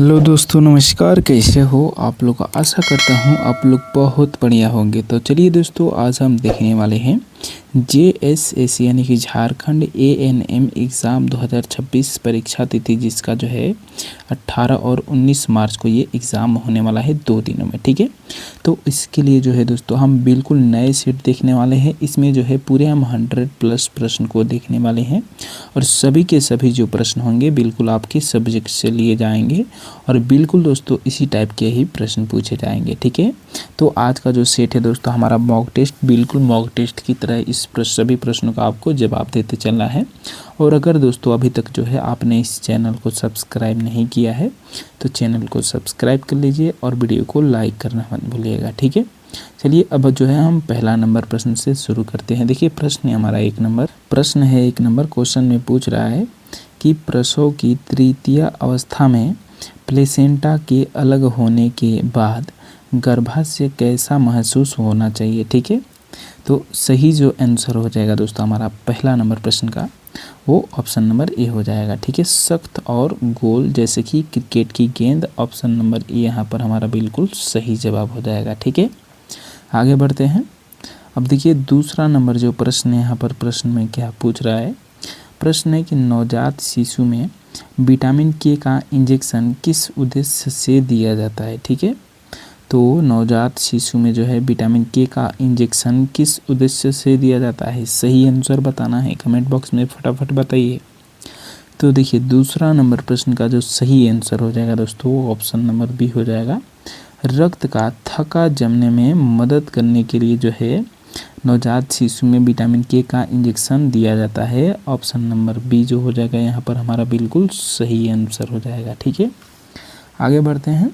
Hello दोस्तों, नमस्कार। कैसे हो आप लोग? आशा करता हूँ आप लोग बहुत बढ़िया होंगे। तो चलिए दोस्तों, आज हम देखने वाले हैं JSAC यानी कि झारखंड ANM एग्ज़ाम 2026 परीक्षा तिथि, जिसका जो है 18 और 19 मार्च को ये एग्ज़ाम होने वाला है 2 दिनों में। ठीक है, तो इसके लिए जो है दोस्तों हम बिल्कुल नए सेट देखने वाले हैं। इसमें जो है पूरे हम 100+ प्रश्न को देखने वाले हैं और सभी के सभी जो प्रश्न होंगे बिल्कुल आपके सब्जेक्ट से लिए जाएंगे और बिल्कुल दोस्तों इसी टाइप के ही प्रश्न पूछे जाएंगे। ठीक है, तो आज का जो सेट है दोस्तों हमारा मॉक टेस्ट, बिल्कुल मॉक टेस्ट की तरह इस सभी प्रश्नों का आपको जवाब देते चलना है। और अगर दोस्तों अभी तक जो है आपने इस चैनल को सब्सक्राइब नहीं किया है तो चैनल को सब्सक्राइब कर लीजिए और वीडियो को लाइक करना मत भूलिएगा। ठीक है, चलिए अब जो है हम पहला नंबर प्रश्न से शुरू करते हैं। देखिए प्रश्न है हमारा 1 नंबर। प्रश्न है 1 नंबर। क्वेश्चन में पूछ रहा है कि प्रसव की तृतीय अवस्था में प्लेसेंटा के अलग होने के बाद गर्भाशय कैसा महसूस होना चाहिए। ठीक है, तो सही जो आंसर हो जाएगा दोस्तों हमारा पहला नंबर प्रश्न का, वो ऑप्शन नंबर ए हो जाएगा। ठीक है, सख्त और गोल जैसे कि क्रिकेट की गेंद, ऑप्शन नंबर ए यहाँ पर हमारा बिल्कुल सही जवाब हो जाएगा। ठीक है, आगे बढ़ते हैं। अब देखिए दूसरा नंबर जो प्रश्न है यहाँ पर, प्रश्न में क्या पूछ रहा है। प्रश्न है कि नवजात शिशु में विटामिन के का इंजेक्शन किस उद्देश्य से दिया जाता है। ठीक है, तो नवजात शिशु में जो है विटामिन के का इंजेक्शन किस उद्देश्य से दिया जाता है, सही आंसर बताना है। कमेंट बॉक्स में फटाफट बताइए। तो देखिए दूसरा नंबर प्रश्न का जो सही आंसर हो जाएगा दोस्तों वो ऑप्शन नंबर बी हो जाएगा। रक्त का थक्का जमने में मदद करने के लिए जो है नवजात शिशु में विटामिन के का इंजेक्शन दिया जाता है। ऑप्शन नंबर बी जो हो जाएगा यहाँ पर हमारा बिल्कुल सही आंसर हो जाएगा। ठीक है, आगे बढ़ते हैं।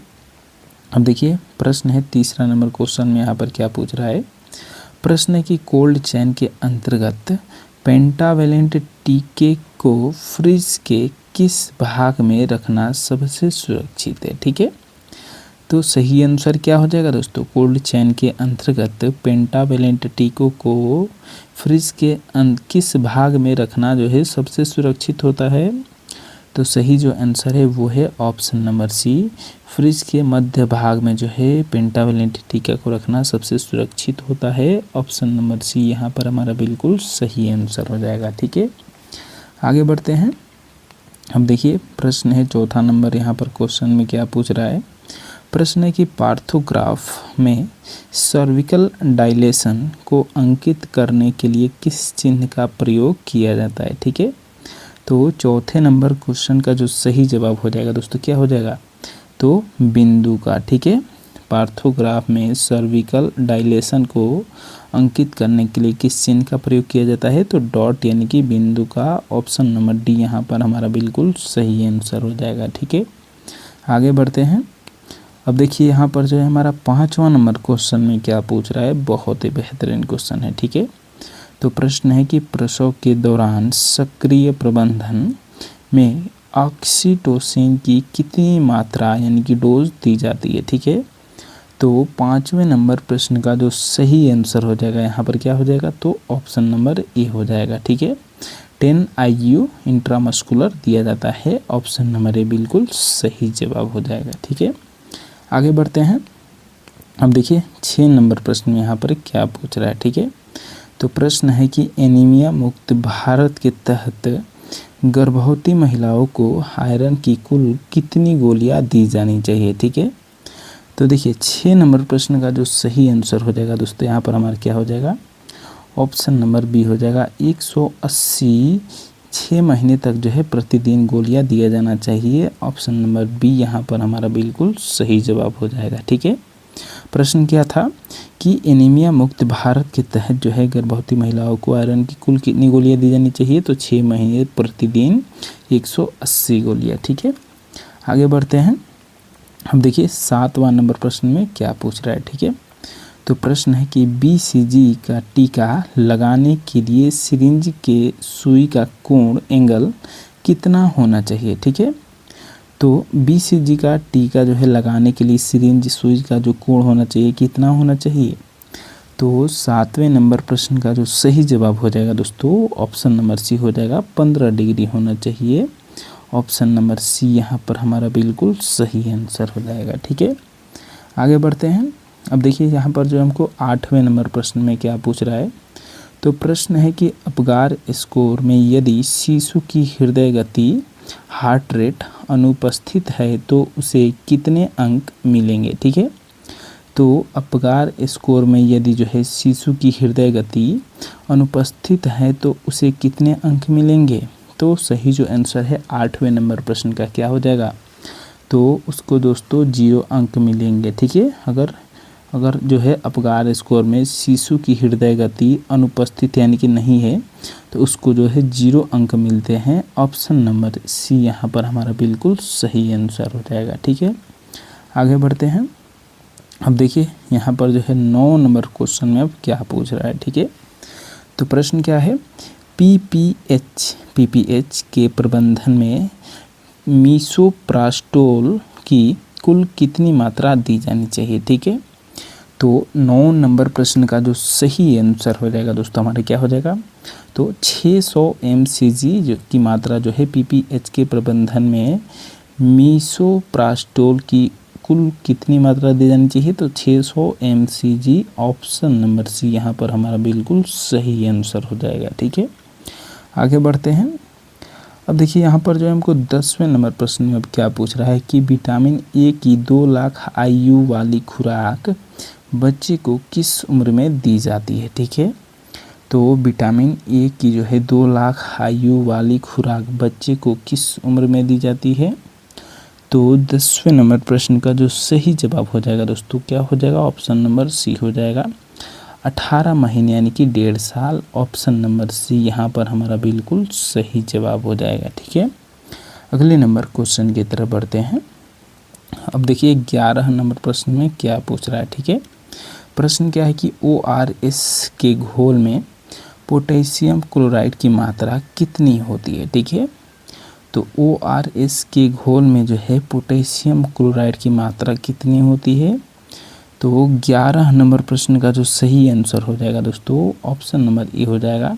अब देखिए प्रश्न है तीसरा नंबर। क्वेश्चन में यहाँ पर क्या पूछ रहा है। प्रश्न है कि कोल्ड चेन के अंतर्गत पेंटावेलेंट टीके को फ्रिज के किस भाग में रखना सबसे सुरक्षित है। ठीक है, तो सही आंसर क्या हो जाएगा दोस्तों, कोल्ड चेन के अंतर्गत पेंटावेलेंट टीकों को फ्रिज के किस भाग में रखना जो है सबसे सुरक्षित होता है। तो सही जो आंसर है वो है ऑप्शन नंबर सी, फ्रिज के मध्य भाग में जो है पेंटावेलेंट टीका को रखना सबसे सुरक्षित होता है। ऑप्शन नंबर सी यहाँ पर हमारा बिल्कुल सही आंसर हो जाएगा। ठीक है, आगे बढ़ते हैं। अब देखिए प्रश्न है चौथा नंबर। यहाँ पर क्वेश्चन में क्या पूछ रहा है। प्रश्न है कि पार्थोग्राफ में सर्विकल डायलेशन को अंकित करने के लिए किस चिन्ह का प्रयोग किया जाता है। ठीक है, तो चौथे नंबर क्वेश्चन का जो सही जवाब हो जाएगा दोस्तों क्या हो जाएगा, तो बिंदु का। ठीक है, पार्थोग्राफ में सर्विकल डायलेशन को अंकित करने के लिए किस चिन्ह का प्रयोग किया जाता है, तो डॉट यानी कि बिंदु का। ऑप्शन नंबर डी यहाँ पर हमारा बिल्कुल सही आंसर हो जाएगा। ठीक है, आगे बढ़ते हैं। अब देखिए यहाँ पर जो है हमारा 5वां नंबर क्वेश्चन में क्या पूछ रहा है, बहुत ही बेहतरीन क्वेश्चन है। ठीक है, तो प्रश्न है कि प्रसव के दौरान सक्रिय प्रबंधन में ऑक्सीटोसिन की कितनी मात्रा यानी कि डोज दी जाती है। ठीक है, तो 5वें नंबर प्रश्न का जो सही आंसर हो जाएगा यहाँ पर क्या हो जाएगा, तो ऑप्शन नंबर ए हो जाएगा। ठीक है, 10 IU इंट्रामस्कुलर दिया जाता है। ऑप्शन नंबर ए बिल्कुल सही जवाब हो जाएगा। ठीक है, आगे बढ़ते हैं। अब देखिए 6 नंबर प्रश्न में यहाँ पर क्या पूछ रहा है। ठीक है, तो प्रश्न है कि एनीमिया मुक्त भारत के तहत गर्भवती महिलाओं को आयरन की कुल कितनी गोलियां दी जानी चाहिए। ठीक है, तो देखिए 6 नंबर प्रश्न का जो सही आंसर हो जाएगा दोस्तों यहाँ पर हमारा क्या हो जाएगा, ऑप्शन नंबर बी हो जाएगा। 180 6 महीने तक जो है प्रतिदिन गोलियां दिया जाना चाहिए। ऑप्शन नंबर बी यहाँ पर हमारा बिल्कुल सही जवाब हो जाएगा। ठीक है, प्रश्न क्या था कि एनीमिया मुक्त भारत के तहत जो है गर्भवती महिलाओं को आयरन की कुल कितनी गोलियां दी जानी चाहिए, तो 6 महीने प्रतिदिन 180 गोलियां। ठीक है, आगे बढ़ते हैं। हम देखिए 7वां नंबर प्रश्न में क्या पूछ रहा है। ठीक है, तो प्रश्न है कि BCG का टीका लगाने के लिए सिरिंज के सुई का कोण एंगल कितना होना चाहिए। ठीक है, तो BCG का टीका जो है लगाने के लिए सिरिंज सुई का जो कोण होना चाहिए कितना होना चाहिए, तो 7वें नंबर प्रश्न का जो सही जवाब हो जाएगा दोस्तों ऑप्शन नंबर सी हो जाएगा, 15 डिग्री होना चाहिए। ऑप्शन नंबर सी यहाँ पर हमारा बिल्कुल सही आंसर हो जाएगा। ठीक है, आगे बढ़ते हैं। अब देखिए यहाँ पर जो हमको 8वें नंबर प्रश्न में क्या पूछ रहा है। तो प्रश्न है कि अपगार स्कोर में यदि शिशु की हृदय गति हार्ट रेट अनुपस्थित है तो उसे कितने अंक मिलेंगे। ठीक है, तो अपगार स्कोर में यदि जो है शिशु की हृदय गति अनुपस्थित है तो उसे कितने अंक मिलेंगे। तो सही जो आंसर है 8वें नंबर प्रश्न का क्या हो जाएगा, तो उसको दोस्तों 0 अंक मिलेंगे। ठीक है, अगर जो है अपगार स्कोर में शिशु की हृदय गति अनुपस्थित यानी कि नहीं है तो उसको जो है 0 अंक मिलते हैं। ऑप्शन नंबर सी यहाँ पर हमारा बिल्कुल सही आंसर हो जाएगा। ठीक है, आगे बढ़ते हैं। अब देखिए यहाँ पर जो है 9 नंबर क्वेश्चन में अब क्या पूछ रहा है। ठीक है, तो प्रश्न क्या है, पीपीएच के प्रबंधन में मीसोप्रास्टोल की कुल कितनी मात्रा दी जानी चाहिए। ठीक है, तो 9 नंबर प्रश्न का जो सही आंसर हो जाएगा दोस्तों हमारा क्या हो जाएगा, तो 600 mcg की मात्रा जो है पीपीएच के प्रबंधन में मीसोप्रास्टोल की कुल कितनी मात्रा दी जानी चाहिए, तो 600 mcg। ऑप्शन नंबर सी यहाँ पर हमारा बिल्कुल सही आंसर हो जाएगा। ठीक है, आगे बढ़ते हैं। अब देखिए यहाँ पर जो हमको 10वें नंबर प्रश्न में अब क्या पूछ रहा है कि विटामिन ए की 2 लाख आयु वाली खुराक बच्चे को किस उम्र में दी जाती है। ठीक है, तो विटामिन ए की जो है 2 लाख आयु वाली खुराक बच्चे को किस उम्र में दी जाती है। तो 10वें नंबर प्रश्न का जो सही जवाब हो जाएगा दोस्तों क्या हो जाएगा, ऑप्शन नंबर सी हो जाएगा 18 महीने यानी कि 1.5 साल। ऑप्शन नंबर सी यहाँ पर हमारा बिल्कुल सही जवाब हो जाएगा। ठीक है, अगले नंबर क्वेश्चन की तरफ बढ़ते हैं। अब देखिए 11 नंबर प्रश्न में क्या पूछ रहा है। ठीक है, प्रश्न क्या है कि ORS के घोल में पोटेशियम क्लोराइड की मात्रा कितनी होती है। ठीक है, तो ORS के घोल में जो है पोटेशियम क्लोराइड की मात्रा कितनी होती है। तो 11 नंबर प्रश्न का जो सही आंसर हो जाएगा दोस्तों ऑप्शन नंबर ए हो जाएगा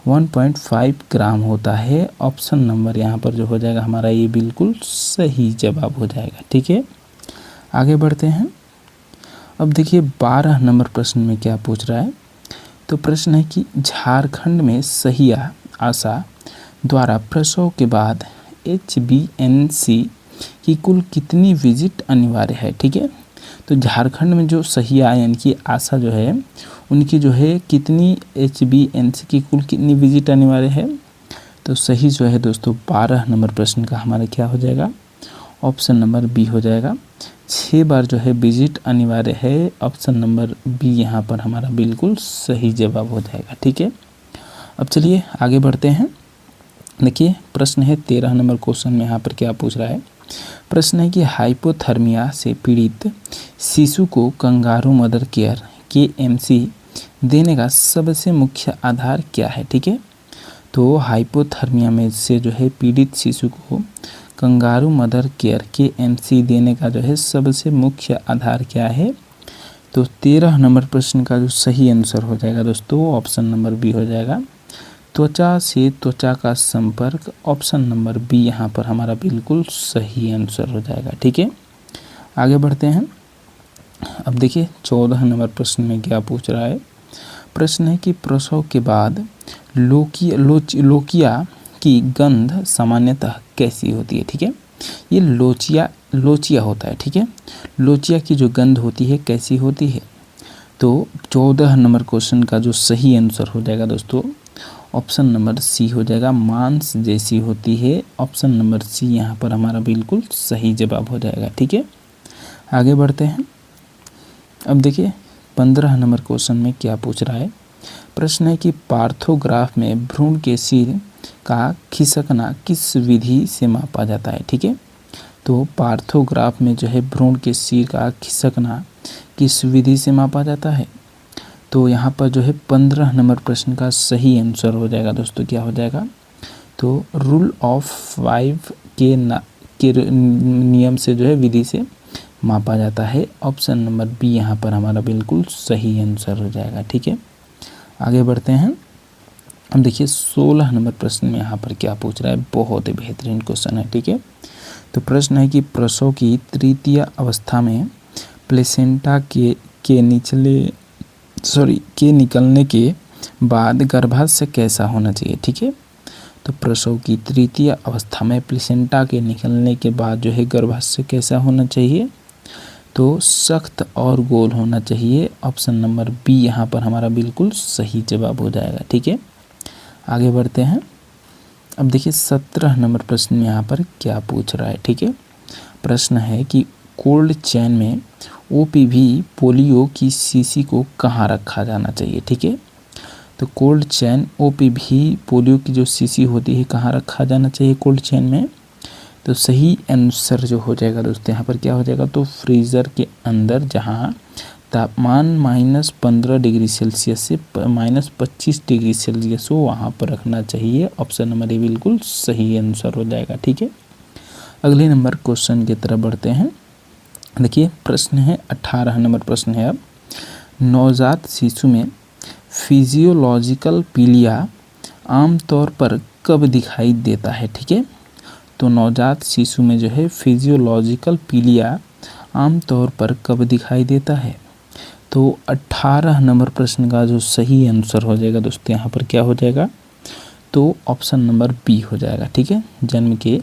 1.5 ग्राम होता है। ऑप्शन नंबर यहाँ पर जो हो जाएगा हमारा ये बिल्कुल सही जवाब हो जाएगा। ठीक है, आगे बढ़ते हैं। अब देखिए 12 नंबर प्रश्न में क्या पूछ रहा है। तो प्रश्न है कि झारखंड में सहिया आशा द्वारा प्रसव के बाद HbA1c की कुल कितनी विजिट अनिवार्य है। ठीक है, तो झारखंड में जो सहिया यानी कि आशा जो है उनकी जो है कितनी HbA1c की कुल कितनी विजिट अनिवार्य है। तो सही जो है दोस्तों 12 नंबर प्रश्न का हमारा क्या हो जाएगा, ऑप्शन नंबर बी हो जाएगा 6 बार जो है विजिट अनिवार्य है। ऑप्शन नंबर बी यहाँ पर हमारा बिल्कुल सही जवाब हो जाएगा। ठीक है, अब चलिए आगे बढ़ते हैं। देखिए प्रश्न है 13 नंबर क्वेश्चन में यहाँ पर क्या पूछ रहा है। प्रश्न है कि हाइपोथर्मिया से पीड़ित शिशु को कंगारू मदर केयर KMC देने का सबसे मुख्य आधार क्या है। ठीक है, तो हाइपोथर्मिया में से जो है पीड़ित शिशु को कंगारू मदर केयर KMC देने का जो है सबसे मुख्य आधार क्या है। तो 13 नंबर प्रश्न का जो सही आंसर हो जाएगा दोस्तों ऑप्शन नंबर बी हो जाएगा त्वचा से त्वचा का संपर्क। ऑप्शन नंबर बी यहाँ पर हमारा बिल्कुल सही आंसर हो जाएगा। ठीक है, आगे बढ़ते हैं। अब देखिए 14 नंबर प्रश्न में क्या पूछ रहा है। प्रश्न है कि प्रसव के बाद लोकिया की गंध सामान्यतः कैसी होती है। ठीक है, ये लोचिया होता है। ठीक है, लोचिया की जो गंध होती है कैसी होती है। तो 14 नंबर क्वेश्चन का जो सही आंसर हो जाएगा दोस्तों ऑप्शन नंबर सी हो जाएगा मांस जैसी होती है। ऑप्शन नंबर सी यहाँ पर हमारा बिल्कुल सही जवाब हो जाएगा। ठीक है, आगे बढ़ते हैं। अब देखिए 15 नंबर क्वेश्चन में क्या पूछ रहा है। प्रश्न है कि पार्थोग्राफ में भ्रूण के सिर का खिसकना किस विधि से मापा जाता है। ठीक है, तो पार्थोग्राफ में जो है भ्रूण के सिर का खिसकना किस विधि से मापा जाता है। तो यहाँ पर जो है 15 नंबर प्रश्न का सही आंसर हो जाएगा दोस्तों क्या हो जाएगा, तो रूल ऑफ 5 के नियम से जो है विधि से मापा जाता है। ऑप्शन नंबर बी यहाँ पर हमारा बिल्कुल सही आंसर हो जाएगा। ठीक है, आगे बढ़ते हैं। अब देखिए 16 नंबर प्रश्न में यहाँ पर क्या पूछ रहा है, बहुत ही बेहतरीन क्वेश्चन है। ठीक है, तो प्रश्न है कि प्रसव की तृतीय अवस्था में प्लेसेंटा के निकलने के बाद गर्भाशय कैसा होना चाहिए। ठीक है, तो प्रसव की तृतीय अवस्था में प्लेसेंटा के निकलने के बाद जो है गर्भाशय कैसा होना चाहिए, तो सख्त और गोल होना चाहिए। ऑप्शन नंबर बी यहाँ पर हमारा बिल्कुल सही जवाब हो जाएगा। ठीक है, आगे बढ़ते हैं। अब देखिए 17 नंबर प्रश्न में यहाँ पर क्या पूछ रहा है। ठीक है, प्रश्न है कि कोल्ड चेन में ओपीवी पोलियो की शीशी को कहाँ रखा जाना चाहिए। ठीक है, तो कोल्ड चेन ओपीवी पोलियो की जो शीशी होती है कहाँ रखा जाना चाहिए कोल्ड चेन में, तो सही आंसर जो हो जाएगा दोस्तों यहाँ पर क्या हो जाएगा, तो फ्रीज़र के अंदर जहाँ तापमान -15 डिग्री सेल्सियस से -25 डिग्री सेल्सियस हो वहाँ पर रखना चाहिए। ऑप्शन नंबर ए बिल्कुल सही आंसर हो जाएगा। ठीक है, अगले नंबर क्वेश्चन की तरफ बढ़ते हैं। देखिए प्रश्न है 18 नंबर प्रश्न है। अब नवजात शिशु में फिजियोलॉजिकल पीलिया आमतौर पर कब दिखाई देता है। ठीक है, तो नवजात शिशु में जो है फिजियोलॉजिकल पीलिया आमतौर पर कब दिखाई देता है, तो 18 नंबर प्रश्न का जो सही आंसर हो जाएगा दोस्तों यहाँ पर क्या हो जाएगा, तो ऑप्शन नंबर बी हो जाएगा। ठीक है, जन्म के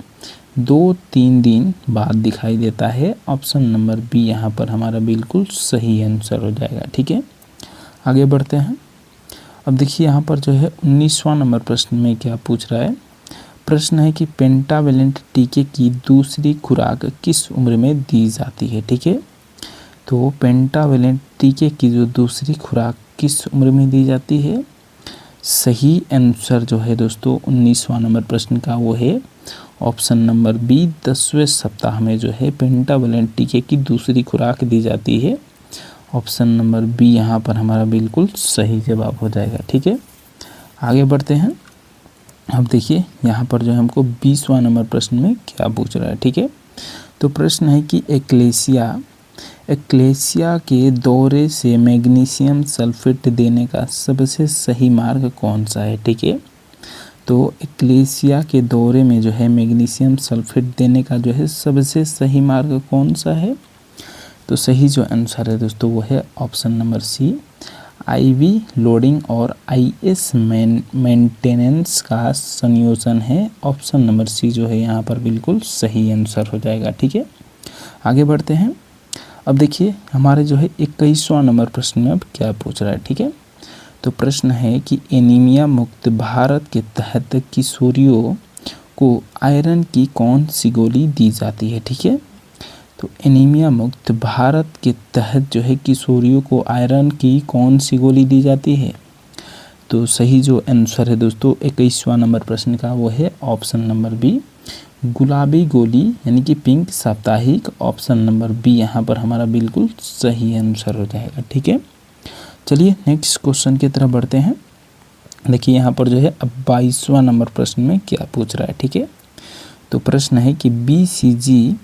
2-3 दिन बाद दिखाई देता है। ऑप्शन नंबर बी यहाँ पर हमारा बिल्कुल सही आंसर हो जाएगा। ठीक है, आगे बढ़ते हैं। अब देखिए यहाँ पर जो है 19वां नंबर प्रश्न में क्या पूछ रहा है। प्रश्न है कि पेंटावेलेंट टीके की दूसरी खुराक किस उम्र में दी जाती है। ठीक है, तो पेंटावेलेंट टीके की जो दूसरी खुराक किस उम्र में दी जाती है, सही आंसर जो है दोस्तों 19वां नंबर प्रश्न का वो है ऑप्शन नंबर बी, 10वें सप्ताह में जो है पेंटावेलेंट टीके की दूसरी खुराक दी जाती है। ऑप्शन नंबर बी यहाँ पर हमारा बिल्कुल सही जवाब हो जाएगा। ठीक है, आगे बढ़ते हैं। अब देखिए यहाँ पर जो है हमको 20वां नंबर प्रश्न में क्या पूछ रहा है। ठीक है, तो प्रश्न है कि एक्लेशिया के दौरे से मैग्नीशियम सल्फेट देने का सबसे सही मार्ग कौन सा है। ठीक है, तो एक्लेशिया के दौरे में जो है मैग्नीशियम सल्फेट देने का जो है सबसे सही मार्ग कौन सा है, तो सही जो आंसर है दोस्तों वो है option number C, IV loading और आईएस मेंटेनेंस का संयोजन है। ऑप्शन नंबर सी जो है यहाँ पर बिल्कुल सही आंसर हो जाएगा। ठीक है, आगे बढ़ते हैं। अब देखिए हमारे जो है 21वां नंबर प्रश्न में अब क्या पूछ रहा है। ठीक है, तो प्रश्न है कि एनीमिया मुक्त भारत के तहत किशोरियों को आयरन की कौन सी गोली दी जाती है। ठीक है, तो एनीमिया मुक्त भारत के तहत जो है किशोरियों को आयरन की कौन सी गोली दी जाती है, तो सही जो आंसर है दोस्तों 21वां नंबर प्रश्न का वो है ऑप्शन नंबर बी, गुलाबी गोली यानी कि पिंक साप्ताहिक। ऑप्शन नंबर बी यहाँ पर हमारा बिल्कुल सही आंसर हो जाएगा। ठीक है, चलिए नेक्स्ट क्वेश्चन की तरफ बढ़ते हैं। देखिए यहाँ पर जो है अब 22वां नंबर प्रश्न में क्या पूछ रहा है। ठीक है, तो प्रश्न है कि बीसीजी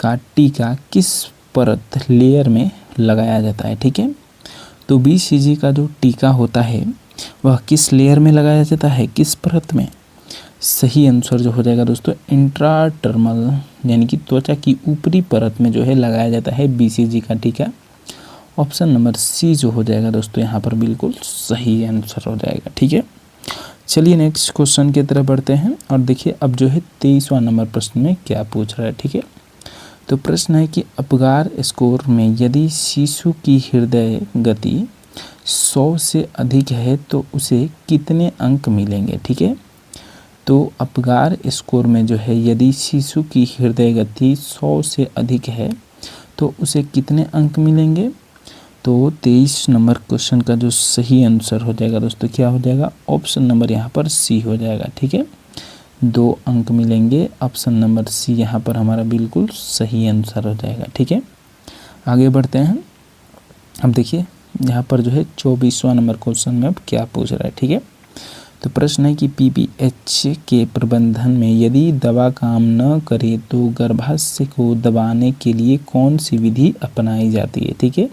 का टीका किस परत लेयर में लगाया जाता है। ठीक है, तो बीसीजी का जो टीका होता है वह किस लेयर में लगाया जाता है, किस परत में, सही आंसर जो हो जाएगा दोस्तों इंट्राटर्मल यानी कि त्वचा की ऊपरी परत में जो है लगाया जाता है बीसीजी का टीका। ऑप्शन नंबर सी जो हो जाएगा दोस्तों यहाँ पर बिल्कुल सही आंसर हो जाएगा। ठीक है, चलिए नेक्स्ट क्वेश्चन की तरफ बढ़ते हैं और देखिए अब जो है 23वां नंबर प्रश्न में क्या पूछ रहा है। ठीक है, तो प्रश्न है कि अपगार स्कोर में यदि शिशु की हृदय गति 100 से अधिक है तो उसे कितने अंक मिलेंगे। ठीक है, तो अपगार स्कोर में जो है यदि शिशु की हृदय गति 100 से अधिक है तो उसे कितने अंक मिलेंगे, तो 23 नंबर क्वेश्चन का जो सही आंसर हो जाएगा दोस्तों क्या हो जाएगा, ऑप्शन नंबर यहाँ पर सी हो जाएगा। ठीक है, 2 अंक मिलेंगे। ऑप्शन नंबर सी यहाँ पर हमारा बिल्कुल सही आंसर हो जाएगा। ठीक है, आगे बढ़ते हैं। अब देखिए यहाँ पर जो है 24वां नंबर क्वेश्चन में अब क्या पूछ रहा है। ठीक है, तो प्रश्न है कि पीपीएच के प्रबंधन में यदि दवा काम न करे तो गर्भाशय को दबाने के लिए कौन सी विधि अपनाई जाती है। ठीक है,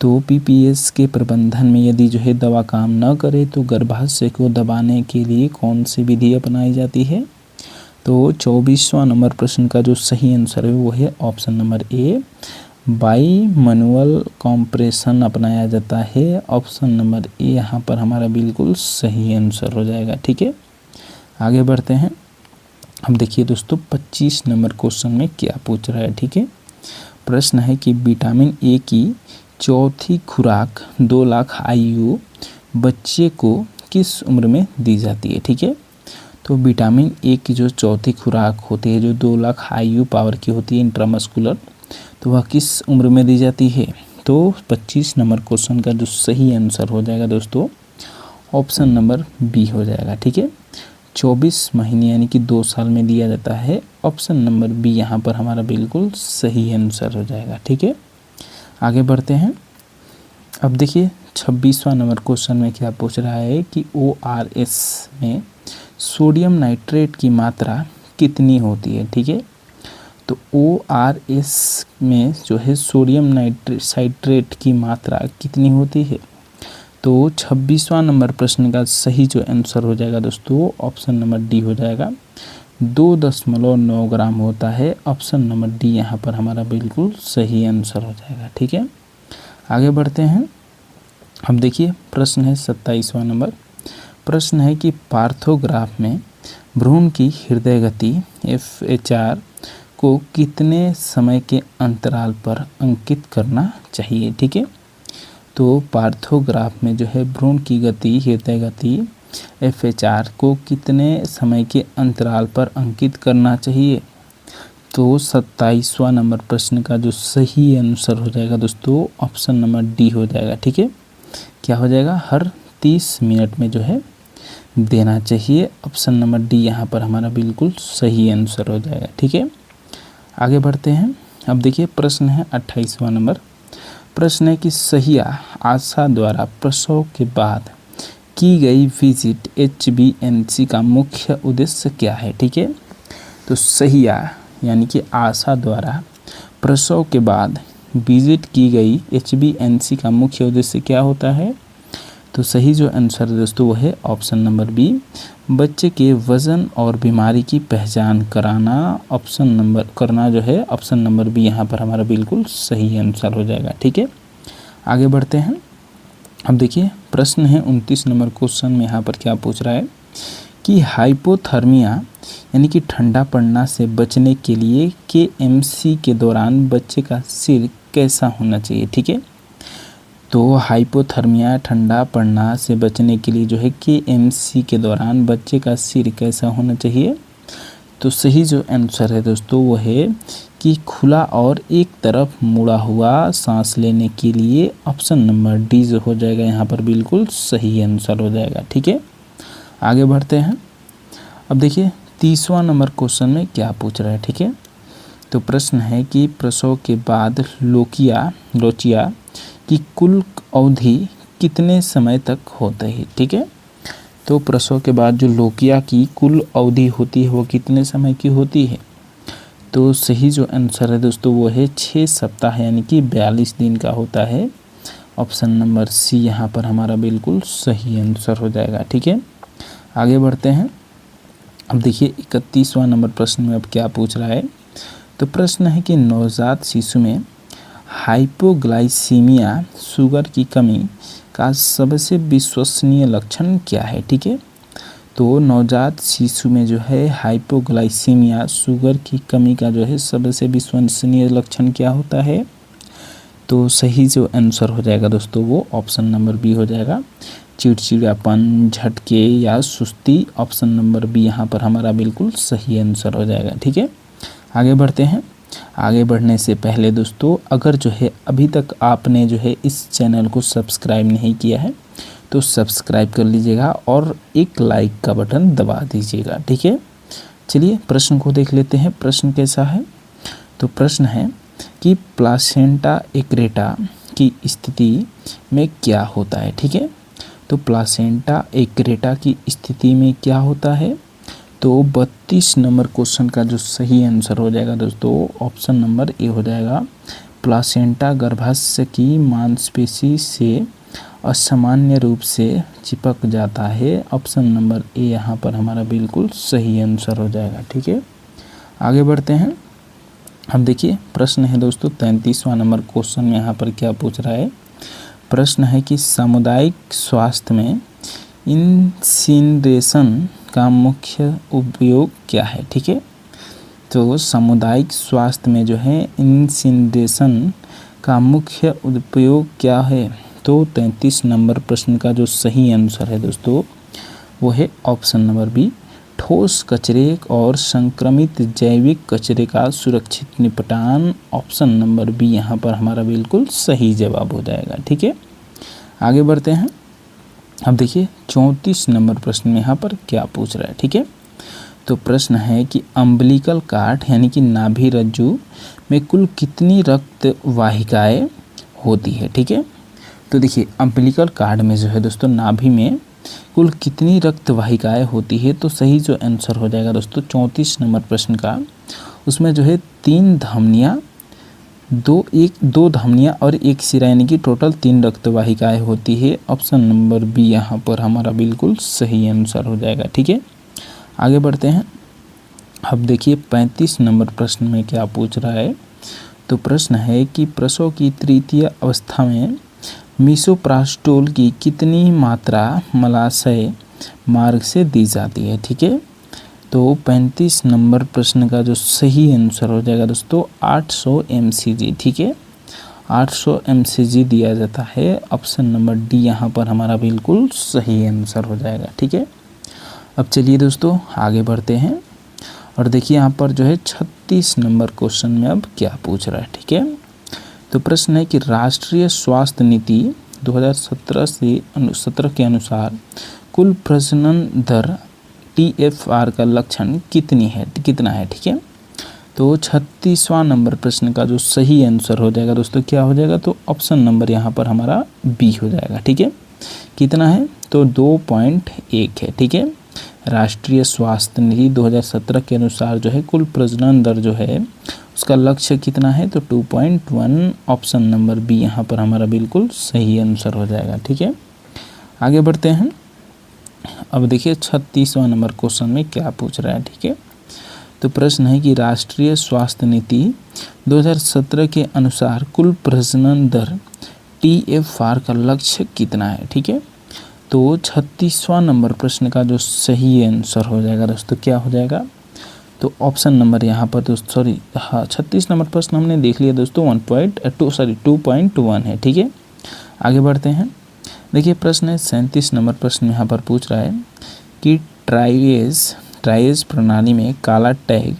तो पीपीएस के प्रबंधन में यदि जो है दवा काम न करे तो गर्भाशय को दबाने के लिए कौन सी विधि अपनाई जाती है? तो 24वां नंबर प्रश्न का जो सही आंसर है वो है option number A, by manual compression अपनाया जाता है। ऑप्शन नंबर ए यहाँ पर हमारा बिल्कुल सही आंसर हो जाएगा। ठीक है, आगे बढ़ते हैं। अब देखिए दोस्तों 25 नंबर क्वेश्चन में क्या पूछ रहा है। ठीक है, प्रश्न है कि विटामिन ए की चौथी खुराक 2 लाख आयु बच्चे को किस उम्र में दी जाती है? ठीक है, तो विटामिन ए की जो चौथी खुराक होती है जो 2 लाख आयु पावर की होती है इंट्रामस्कुलर, तो वह किस उम्र में दी जाती है? तो 25 नंबर क्वेश्चन का जो सही आंसर हो जाएगा दोस्तों ऑप्शन नंबर बी हो जाएगा। ठीक है, 24 महीने यानी कि 2 साल में दिया जाता है। ऑप्शन नंबर बी यहाँ पर हमारा बिल्कुल सही आंसर हो जाएगा। ठीक है, आगे बढ़ते हैं। अब देखिए 26वां नंबर क्वेश्चन में क्या पूछ रहा है कि ORS में सोडियम नाइट्रेट की मात्रा कितनी होती है? ठीक है, तो ORS में जो है सोडियम साइट्रेट की मात्रा कितनी होती है? तो 26वां नंबर प्रश्न का सही जो आंसर हो जाएगा दोस्तों ऑप्शन नंबर डी हो जाएगा, 2.9 ग्राम होता है। ऑप्शन नंबर डी यहाँ पर हमारा बिल्कुल सही आंसर हो जाएगा। ठीक है, आगे बढ़ते हैं। अब देखिए प्रश्न है 27वां नंबर प्रश्न है कि पार्थोग्राफ में भ्रूण की हृदय गति FHR को कितने समय के अंतराल पर अंकित करना चाहिए? ठीक है, तो पार्थोग्राफ में जो है भ्रूण की गति हृदय गति FHR को कितने समय के अंतराल पर अंकित करना चाहिए? तो 27वां नंबर प्रश्न का जो सही आंसर हो जाएगा दोस्तों ऑप्शन नंबर डी हो जाएगा। ठीक है, क्या हो जाएगा? हर 30 मिनट में जो है देना चाहिए। ऑप्शन नंबर डी यहाँ पर हमारा बिल्कुल सही आंसर हो जाएगा। ठीक है, आगे बढ़ते हैं। अब देखिए प्रश्न है 28वां नंबर प्रश्न है कि सहिया आशा द्वारा प्रसव के बाद की गई विजिट HbA1c का मुख्य उद्देश्य क्या है? ठीक है, तो सहिया यानी कि आशा द्वारा प्रसव के बाद विजिट की गई HbA1c का मुख्य उद्देश्य क्या होता है? तो सही जो आंसर है दोस्तों वो है ऑप्शन नंबर बी, बच्चे के वजन और बीमारी की पहचान कराना। ऑप्शन नंबर करना जो है ऑप्शन नंबर बी यहाँ पर हमारा बिल्कुल सही आंसर हो जाएगा। ठीक है, आगे बढ़ते हैं। अब देखिए प्रश्न है 29 नंबर क्वेश्चन में यहाँ पर क्या पूछ रहा है कि हाइपोथर्मिया यानी कि ठंडा पड़ना से बचने के लिए KMC के दौरान बच्चे का सिर कैसा होना चाहिए? ठीक है, तो हाइपोथर्मिया ठंडा पड़ना से बचने के लिए जो है KMC के दौरान बच्चे का सिर कैसा होना चाहिए? तो सही जो आंसर है दोस्तों वो है कि खुला और एक तरफ मुड़ा हुआ सांस लेने के लिए। ऑप्शन नंबर डी जो हो जाएगा यहाँ पर बिल्कुल सही आंसर हो जाएगा। ठीक है, आगे बढ़ते हैं। अब देखिए 30वां नंबर क्वेश्चन में क्या पूछ रहा है। ठीक है, तो प्रश्न है कि प्रसव के बाद लोचिया की कुल अवधि कितने समय तक होती है? ठीक है, तो प्रसव के बाद जो लोकिया की कुल अवधि होती है वो कितने समय की होती है? तो सही जो आंसर है दोस्तों वो है 6 सप्ताह यानी कि 42 दिन का होता है। ऑप्शन नंबर सी यहाँ पर हमारा बिल्कुल सही आंसर हो जाएगा। ठीक है, आगे बढ़ते हैं। अब देखिए 31वां नंबर प्रश्न में अब क्या पूछ रहा है। तो प्रश्न है कि नवजात शिशु में हाइपोग्लाइसीमिया शुगर की कमी का सबसे विश्वसनीय लक्षण क्या है? ठीक है, तो नवजात शिशु में जो है हाइपोग्लाइसीमिया शुगर की कमी का जो है सबसे विश्वसनीय लक्षण क्या होता है? तो सही जो आंसर हो जाएगा दोस्तों वो ऑप्शन नंबर बी हो जाएगा, चिड़चिड़ापन, झटके या सुस्ती। ऑप्शन नंबर बी यहाँ पर हमारा बिल्कुल सही आंसर हो जाएगा। ठीक है, आगे बढ़ते हैं। आगे बढ़ने से पहले दोस्तों अगर जो है अभी तक आपने जो है इस चैनल को सब्सक्राइब नहीं किया है तो सब्सक्राइब कर लीजिएगा और एक लाइक का बटन दबा दीजिएगा। ठीक है, चलिए प्रश्न को देख लेते हैं। प्रश्न कैसा है? तो प्रश्न है कि प्लासेंटा एक्रेटा की स्थिति में क्या होता है? ठीक है, तो प्लासेंटा एक्रेटा की स्थिति में क्या होता है? तो 32 नंबर क्वेश्चन का जो सही आंसर हो जाएगा दोस्तों ऑप्शन नंबर ए हो जाएगा, प्लासेंटा गर्भाशय की मांसपेशी से असामान्य रूप से चिपक जाता है। ऑप्शन नंबर ए यहाँ पर हमारा बिल्कुल सही आंसर हो जाएगा। ठीक है, आगे बढ़ते हैं। अब देखिए प्रश्न है दोस्तों 33वां नंबर क्वेश्चन में यहाँ पर क्या पूछ रहा है। प्रश्न है कि सामुदायिक स्वास्थ्य में इंसिनरेशन का मुख्य उपयोग क्या है। ठीक है, तो सामुदायिक स्वास्थ्य में जो है इंसिनरेशन का मुख्य उपयोग क्या है। तो 33 नंबर प्रश्न का जो सही आंसर है दोस्तों वो है ऑप्शन नंबर बी, ठोस कचरे और संक्रमित जैविक कचरे का सुरक्षित निपटान। ऑप्शन नंबर बी यहाँ पर हमारा बिल्कुल सही जवाब हो जाएगा। ठीक है, आगे बढ़ते हैं। अब देखिए 34 नंबर प्रश्न में यहाँ पर क्या पूछ रहा है। ठीक है, तो प्रश्न है कि अम्बिलिकल कार्ड यानी कि नाभि रज्जु में कुल कितनी रक्त वाहिकाएँ होती है। ठीक है, तो देखिए अम्बिलिकल कार्ड में जो है दोस्तों नाभि में कुल कितनी रक्त वाहिकाएँ होती है। तो सही जो आंसर हो जाएगा दोस्तों 34 नंबर प्रश्न का, उसमें जो है 3 धमनियाँ, दो धमनियाँ और एक सिरा यानी कि टोटल 3 रक्त वाहिकाएँ होती है। ऑप्शन नंबर बी यहाँ पर हमारा बिल्कुल सही आंसर हो जाएगा। ठीक है, आगे बढ़ते हैं। अब देखिए 35 नंबर प्रश्न में क्या पूछ रहा है। तो प्रश्न है कि प्रसव की तृतीय अवस्था में मिसोप्रास्टोल की कितनी मात्रा मलाशय मार्ग से दी जाती है। ठीक है, तो 35 नंबर प्रश्न का जो सही आंसर हो जाएगा दोस्तों 800 mcg। ठीक है, 800 mcg दिया जाता है। ऑप्शन नंबर डी यहाँ पर हमारा बिल्कुल सही आंसर हो जाएगा। ठीक है, अब चलिए दोस्तों आगे बढ़ते हैं और देखिए यहाँ पर जो है 36 नंबर क्वेश्चन में अब क्या पूछ रहा है। ठीक है, तो प्रश्न है कि राष्ट्रीय स्वास्थ्य नीति 2017 के अनुसार कुल प्रजनन दर TFR का लक्षण कितना है। ठीक है, तो 36वां नंबर प्रश्न का जो सही आंसर हो जाएगा दोस्तों क्या हो जाएगा। तो ऑप्शन नंबर यहाँ पर हमारा बी हो जाएगा। ठीक है, कितना है तो 2.1 है। ठीक है, राष्ट्रीय स्वास्थ्य नीति 2017 के अनुसार जो है कुल प्रजनन दर जो है उसका लक्ष्य कितना है तो 2.1। ऑप्शन नंबर बी यहाँ पर हमारा बिल्कुल सही आंसर हो जाएगा। ठीक है, आगे बढ़ते हैं। अब देखिए 36वां नंबर क्वेश्चन में क्या पूछ रहा है। ठीक है, तो प्रश्न है कि राष्ट्रीय स्वास्थ्य नीति 2017 के अनुसार कुल प्रजनन दर TFR का लक्ष्य कितना है। ठीक है, तो 36वां नंबर प्रश्न का जो सही आंसर हो जाएगा दोस्तों क्या हो जाएगा। तो ऑप्शन नंबर यहाँ पर दोस्तों 36 नंबर प्रश्न हमने देख लिया दोस्तों 2.1 है। ठीक है, आगे बढ़ते हैं। देखिए प्रश्न है 37 नंबर प्रश्न यहाँ पर पूछ रहा है कि ट्राइएज प्रणाली में काला टैग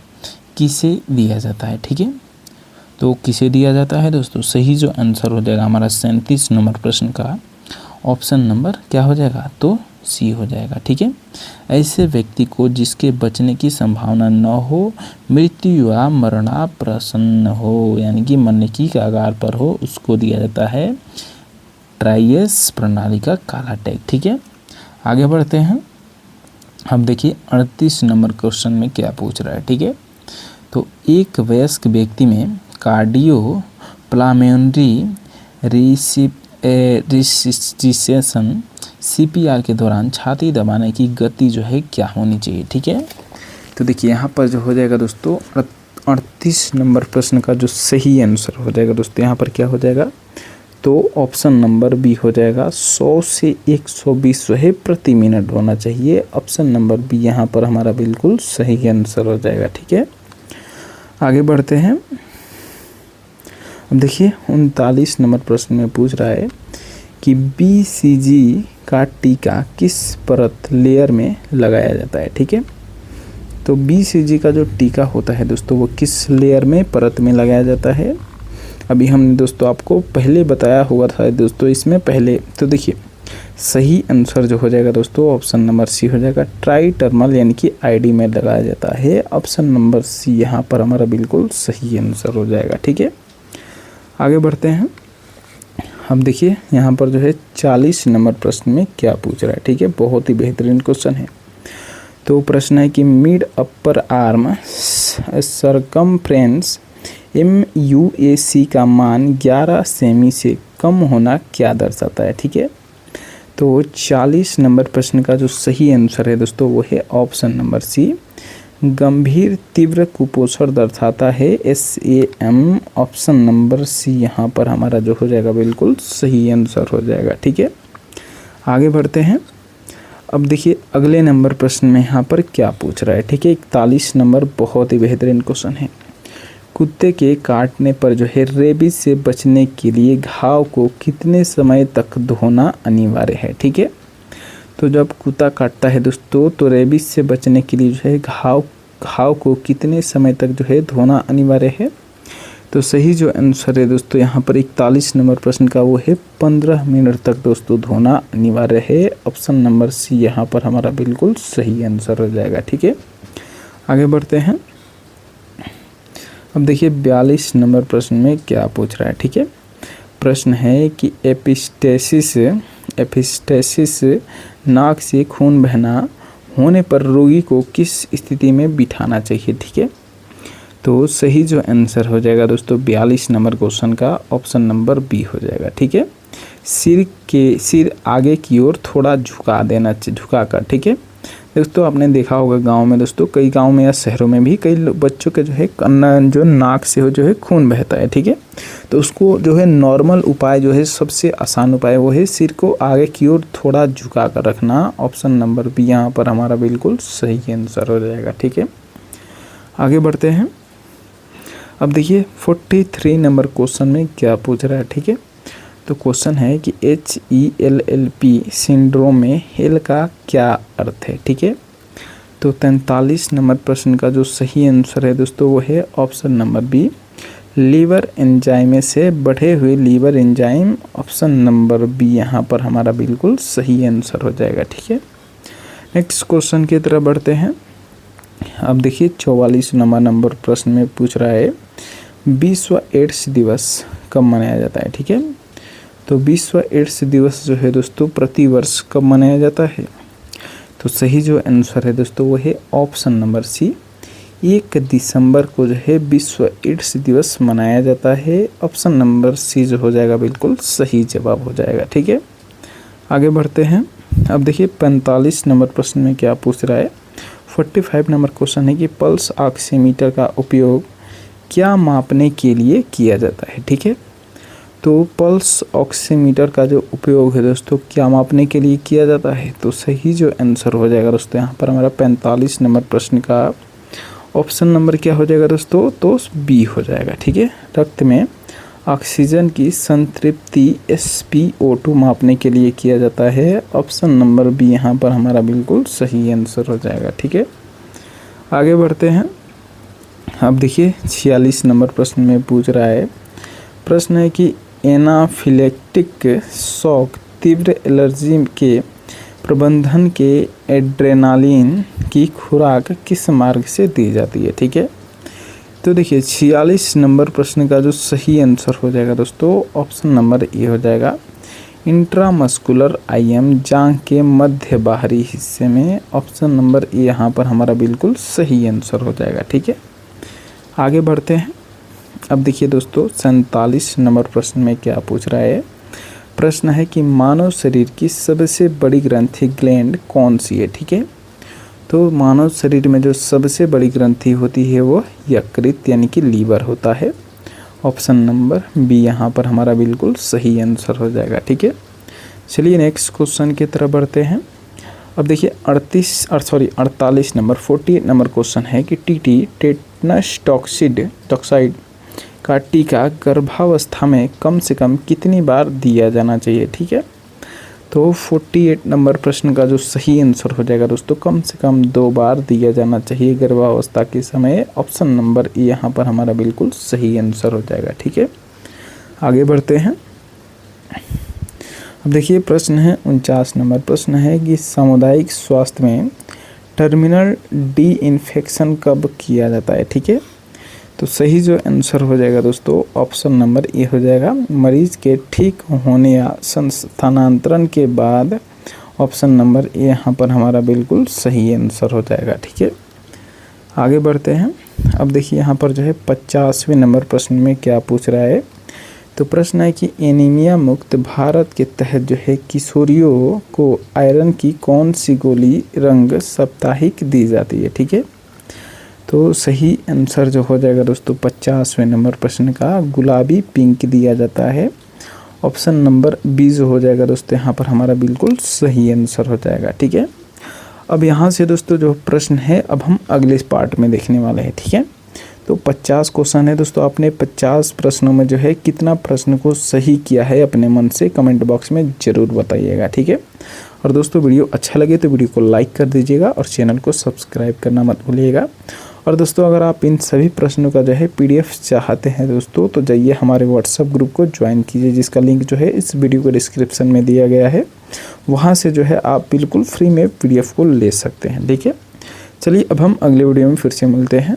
किसे दिया जाता है। ठीक है, तो किसे दिया जाता है दोस्तों, सही जो आंसर हो जाएगा हमारा 37 नंबर प्रश्न का ऑप्शन नंबर क्या हो जाएगा तो सी हो जाएगा। ठीक है, ऐसे व्यक्ति को जिसके बचने की संभावना न हो, मृत्यु या मरणाप्रसन्न हो यानी कि मरने की कगार पर हो, उसको दिया जाता है ट्राइएज प्रणाली का काला टैग। ठीक है, आगे बढ़ते हैं। अब देखिए 38 नंबर क्वेश्चन में क्या पूछ रहा है। ठीक है, तो एक वयस्क व्यक्ति में कार्डियो पल्मोनरी रिससिटेशन CPR के दौरान छाती दबाने की गति जो है क्या होनी चाहिए। ठीक है, तो देखिए यहाँ पर जो हो जाएगा दोस्तों 38 नंबर प्रश्न का जो सही आंसर हो जाएगा दोस्तों यहाँ पर क्या हो जाएगा तो ऑप्शन नंबर बी हो जाएगा 100 से 120 है प्रति मिनट होना चाहिए। ऑप्शन नंबर बी यहाँ पर हमारा बिल्कुल सही आंसर हो जाएगा। ठीक है, आगे बढ़ते हैं। अब देखिए 39 नंबर प्रश्न में पूछ रहा है कि BCG का टीका किस परत लेयर में लगाया जाता है। ठीक है, तो BCG का जो टीका होता है दोस्तों वो किस लेयर में परत में लगाया जाता है। अभी हमने दोस्तों आपको पहले बताया हुआ था दोस्तों इसमें पहले। तो देखिए सही आंसर जो हो जाएगा दोस्तों ऑप्शन नंबर सी हो जाएगा, ट्राइटर्मल यानी कि ID में लगाया जाता है। ऑप्शन नंबर सी यहाँ पर हमारा बिल्कुल सही आंसर हो जाएगा। ठीक है, आगे बढ़ते हैं। अब देखिए यहाँ पर जो है 40 नंबर प्रश्न में क्या पूछ रहा है। ठीक है, बहुत ही बेहतरीन क्वेश्चन है। तो प्रश्न है कि mid upper arm circumference MUAC का मान 11 सेमी से कम होना क्या दर्शाता है। ठीक है, तो 40 नंबर प्रश्न का जो सही आंसर है दोस्तों वो है ऑप्शन नंबर सी, गंभीर तीव्र कुपोषण दर्शाता है SAM। ऑप्शन नंबर सी यहाँ पर हमारा जो हो जाएगा बिल्कुल सही आंसर हो जाएगा। ठीक है, आगे बढ़ते हैं। अब देखिए अगले नंबर प्रश्न में यहाँ पर क्या पूछ रहा है। ठीक है, 41 नंबर बहुत ही बेहतरीन क्वेश्चन है। कुत्ते के काटने पर जो है रेबीज से बचने के लिए घाव को कितने समय तक धोना अनिवार्य है। ठीक है, तो जब कुत्ता काटता है दोस्तों तो रेबीज से बचने के लिए जो है घाव को कितने समय तक जो है धोना अनिवार्य है। तो सही जो आंसर है दोस्तों यहाँ पर 41 नंबर प्रश्न का वो है 15 मिनट तक दोस्तों धोना अनिवार्य है। ऑप्शन नंबर सी यहाँ पर हमारा बिल्कुल सही आंसर हो जाएगा। ठीक है, आगे बढ़ते हैं। अब देखिए 42 नंबर प्रश्न में क्या पूछ रहा है। ठीक है, प्रश्न है कि एपिस्टेसिस नाक से खून बहना होने पर रोगी को किस स्थिति में बिठाना चाहिए। ठीक है, तो सही जो आंसर हो जाएगा दोस्तों 42 नंबर क्वेश्चन का ऑप्शन नंबर बी हो जाएगा। ठीक है, सिर आगे की ओर थोड़ा झुका कर। ठीक है दोस्तों, आपने देखा होगा गांव में दोस्तों, कई गांव में या शहरों में भी कई बच्चों के जो है जो नाक से जो है खून बहता है। ठीक है, तो उसको जो है नॉर्मल उपाय जो है सबसे आसान उपाय वो है सिर को आगे की ओर थोड़ा झुका कर रखना। ऑप्शन नंबर बी यहाँ पर हमारा बिल्कुल सही आंसर हो जाएगा। ठीक है, आगे बढ़ते हैं। अब देखिए 43 नंबर क्वेश्चन में क्या पूछ रहा है। ठीक है, तो क्वेश्चन है कि HELLP सिंड्रोम में हेल का क्या अर्थ है। ठीक है, तो 43 नंबर प्रश्न का जो सही आंसर है दोस्तों वो है option number B, liver enzyme से बढ़े हुए liver enzyme. Option number B यहाँ पर हमारा बिल्कुल सही आंसर हो जाएगा। ठीक है, नेक्स्ट क्वेश्चन की तरफ बढ़ते हैं। अब देखिए 44 नंबर प्रश्न में पूछ रहा है विश्व एड्स दिवस कब मनाया जाता है। ठीक है, तो विश्व एड्स दिवस जो है दोस्तों प्रति वर्ष कब मनाया जाता है। तो सही जो आंसर है दोस्तों वो है ऑप्शन नंबर सी, 1 दिसंबर को जो है विश्व एड्स दिवस मनाया जाता है। ऑप्शन नंबर सी जो हो जाएगा बिल्कुल सही जवाब हो जाएगा। ठीक है, आगे बढ़ते हैं। अब देखिए 45 नंबर प्रश्न में क्या पूछ रहा है। 45 नंबर क्वेश्चन है कि पल्स ऑक्सीमीटर का उपयोग क्या मापने के लिए किया जाता है। ठीक है, तो पल्स ऑक्सीमीटर का जो उपयोग है दोस्तों क्या मापने के लिए किया जाता है। तो सही जो आंसर हो जाएगा दोस्तों यहाँ पर हमारा 45 नंबर प्रश्न का ऑप्शन नंबर क्या हो जाएगा दोस्तों, तो बी हो जाएगा। ठीक है, रक्त में ऑक्सीजन की संतृप्ति SpO2 मापने के लिए किया जाता है। ऑप्शन नंबर बी यहाँ पर हमारा बिल्कुल सही आंसर हो जाएगा। ठीक है, आगे बढ़ते हैं। अब देखिए 46 नंबर प्रश्न में पूछ रहा है। प्रश्न है कि एनाफिलेक्टिक शॉक तीव्र एलर्जी के प्रबंधन के एड्रेनालिन की खुराक किस मार्ग से दी जाती है। ठीक है, तो देखिए 46 नंबर प्रश्न का जो सही आंसर हो जाएगा दोस्तों ऑप्शन नंबर ए हो जाएगा, इंट्रामस्कुलर IM जांघ के मध्य बाहरी हिस्से में। ऑप्शन नंबर ए यहाँ पर हमारा बिल्कुल सही आंसर हो जाएगा। ठीक है, आगे बढ़ते हैं। अब देखिए दोस्तों 47 नंबर प्रश्न में क्या पूछ रहा है। प्रश्न है कि मानव शरीर की सबसे बड़ी ग्रंथि ग्लैंड कौन सी है। ठीक है, तो मानव शरीर में जो सबसे बड़ी ग्रंथि होती है वो यकृत यानी कि लीवर होता है। ऑप्शन नंबर बी यहाँ पर हमारा बिल्कुल सही आंसर हो जाएगा। ठीक है, चलिए नेक्स्ट क्वेश्चन की तरफ बढ़ते हैं। अब देखिए 48 नंबर 40 नंबर क्वेश्चन है कि TT टेटनस टॉक्साइड का टीका गर्भावस्था में कम से कम कितनी बार दिया जाना चाहिए। ठीक है, तो 48 नंबर प्रश्न का जो सही आंसर हो जाएगा दोस्तों कम से कम 2 बार दिया जाना चाहिए गर्भावस्था के समय। ऑप्शन नंबर ए यहाँ पर हमारा बिल्कुल सही आंसर हो जाएगा। ठीक है, आगे बढ़ते हैं। अब देखिए प्रश्न है 49 नंबर प्रश्न है कि सामुदायिक स्वास्थ्य में टर्मिनल डी इन्फेक्शन कब किया जाता है। ठीक है, तो सही जो आंसर हो जाएगा दोस्तों ऑप्शन नंबर ए हो जाएगा, मरीज के ठीक होने या स्थानांतरण के बाद। ऑप्शन नंबर ए यहाँ पर हमारा बिल्कुल सही आंसर हो जाएगा। ठीक है, आगे बढ़ते हैं। अब देखिए यहाँ पर जो है 50वें नंबर प्रश्न में क्या पूछ रहा है। तो प्रश्न है कि एनीमिया मुक्त भारत के तहत जो है किशोरियों को आयरन की कौन सी गोली रंग साप्ताहिक दी जाती है। ठीक है, तो सही आंसर जो हो जाएगा दोस्तों 50वें नंबर प्रश्न का गुलाबी पिंक दिया जाता है। ऑप्शन नंबर बी जो हो जाएगा दोस्तों यहाँ पर हमारा बिल्कुल सही आंसर हो जाएगा। ठीक है, अब यहाँ से दोस्तों जो प्रश्न है अब हम अगले पार्ट में देखने वाले हैं। ठीक है, तो 50 क्वेश्चन है दोस्तों, आपने 50 प्रश्नों में जो है कितना प्रश्न को सही किया है अपने मन से कमेंट बॉक्स में ज़रूर बताइएगा। ठीक है, और दोस्तों वीडियो अच्छा लगे तो वीडियो को लाइक कर दीजिएगा और चैनल को सब्सक्राइब करना मत भूलिएगा। और दोस्तों अगर आप इन सभी प्रश्नों का जो है PDF चाहते हैं दोस्तों तो जाइए हमारे WhatsApp ग्रुप को ज्वाइन कीजिए, जिसका लिंक जो है इस वीडियो के डिस्क्रिप्शन में दिया गया है। वहाँ से जो है आप बिल्कुल फ्री में PDF को ले सकते हैं। ठीक है, चलिए अब हम अगले वीडियो में फिर से मिलते हैं।